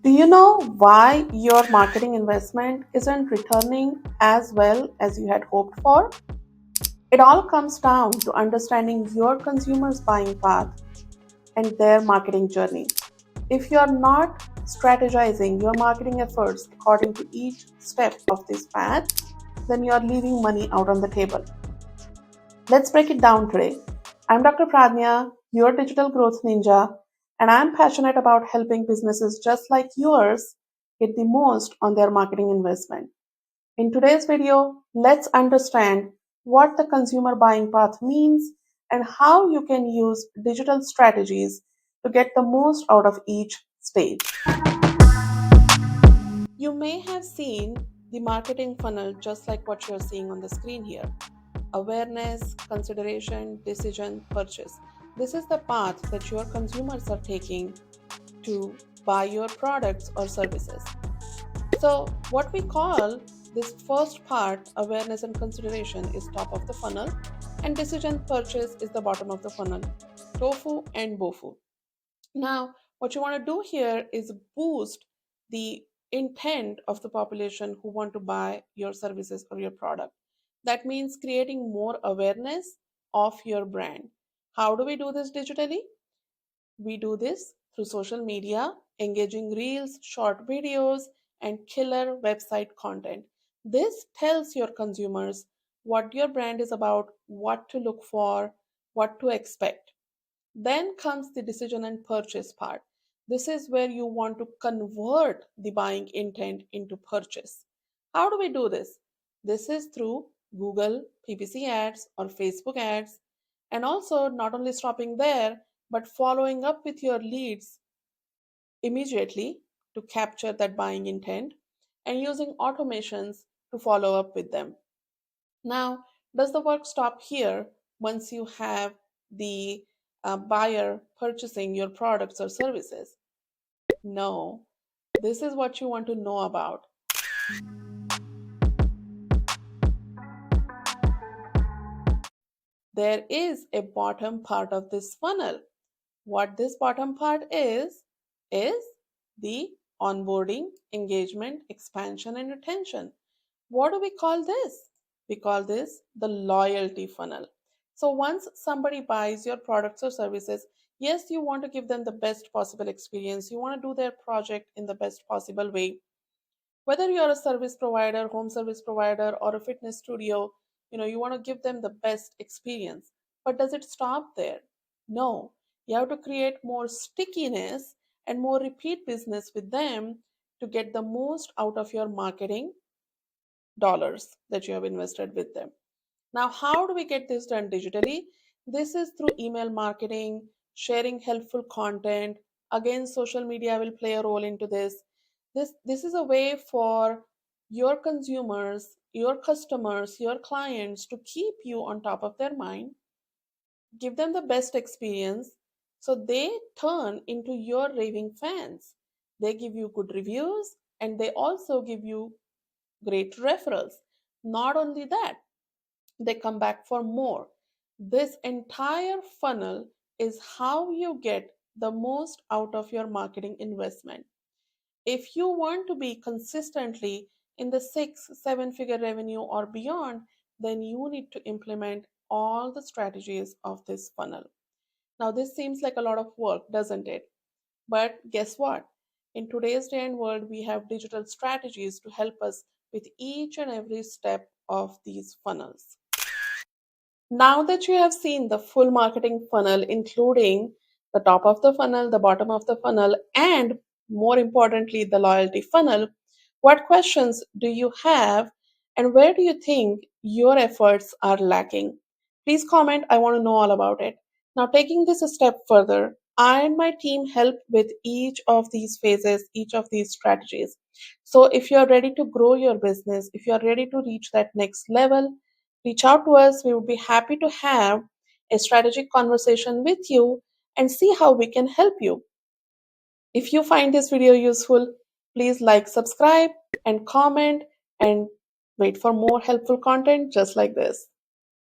Do you know why your marketing investment isn't returning as well as you had hoped for? It all comes down to understanding your consumer's buying path and their marketing journey. If you're not strategizing your marketing efforts according to each step of this path, then you're leaving money out on the table. Let's break it down today. I'm Dr. Pradnya, your digital growth ninja, and I'm passionate about helping businesses just like yours get the most on their marketing investment. In today's video, let's understand what the consumer buying path means and how you can use digital strategies to get the most out of each stage. You may have seen the marketing funnel just like what you're seeing on the screen here. Awareness, consideration, decision, purchase. This is the path that your consumers are taking to buy your products or services. So, what we call this first part, awareness and consideration, is top of the funnel, and decision purchase is the bottom of the funnel. TOFU and BOFU. Now, what you want to do here is boost the intent of the population who want to buy your services or your product. That means creating more awareness of your brand. How do we do this digitally? We do this through social media, engaging reels, short videos, and killer website content. This tells your consumers what your brand is about, what to look for, what to expect. Then comes the decision and purchase part. This is where you want to convert the buying intent into purchase. How do we do this? This is through Google PPC ads or Facebook ads, and also not only stopping there, but following up with your leads immediately to capture that buying intent and using automations to follow up with them. Now, does the work stop here once you have the buyer purchasing your products or services? No. This is what you want to know about. There is a bottom part of this funnel. What this bottom part is the onboarding, engagement, expansion, and retention. What do we call this? We call this the loyalty funnel. So once somebody buys your products or services, yes, you want to give them the best possible experience. You want to do their project in the best possible way. Whether you're a service provider, home service provider, or a fitness studio, you want to give them the best experience. But does it stop there? No. You have to create more stickiness and more repeat business with them to get the most out of your marketing dollars that you have invested with them. Now, how do we get this done digitally? This is through email marketing, sharing helpful content. Again, social media will play a role into this. This is a way for your consumers, your customers, your clients to keep you on top of their mind, give them the best experience so they turn into your raving fans. They give you good reviews and they also give you great referrals. Not only that, they come back for more. This entire funnel is how you get the most out of your marketing investment. If you want to be consistently in the 6, 7 figure revenue or beyond, then you need to implement all the strategies of this funnel. Now, this seems like a lot of work, doesn't it? But guess what? In today's day and world, we have digital strategies to help us with each and every step of these funnels. Now that you have seen the full marketing funnel, including the top of the funnel, the bottom of the funnel, and more importantly, the loyalty funnel, what questions do you have and where do you think your efforts are lacking? Please comment. I want to know all about it. Now, taking this a step further, I and my team help with each of these phases, each of these strategies. So, if you're ready to grow your business, if you're ready to reach that next level, reach out to us. We would be happy to have a strategic conversation with you and see how we can help you. If you find this video useful, please like, subscribe, and comment, and wait for more helpful content just like this.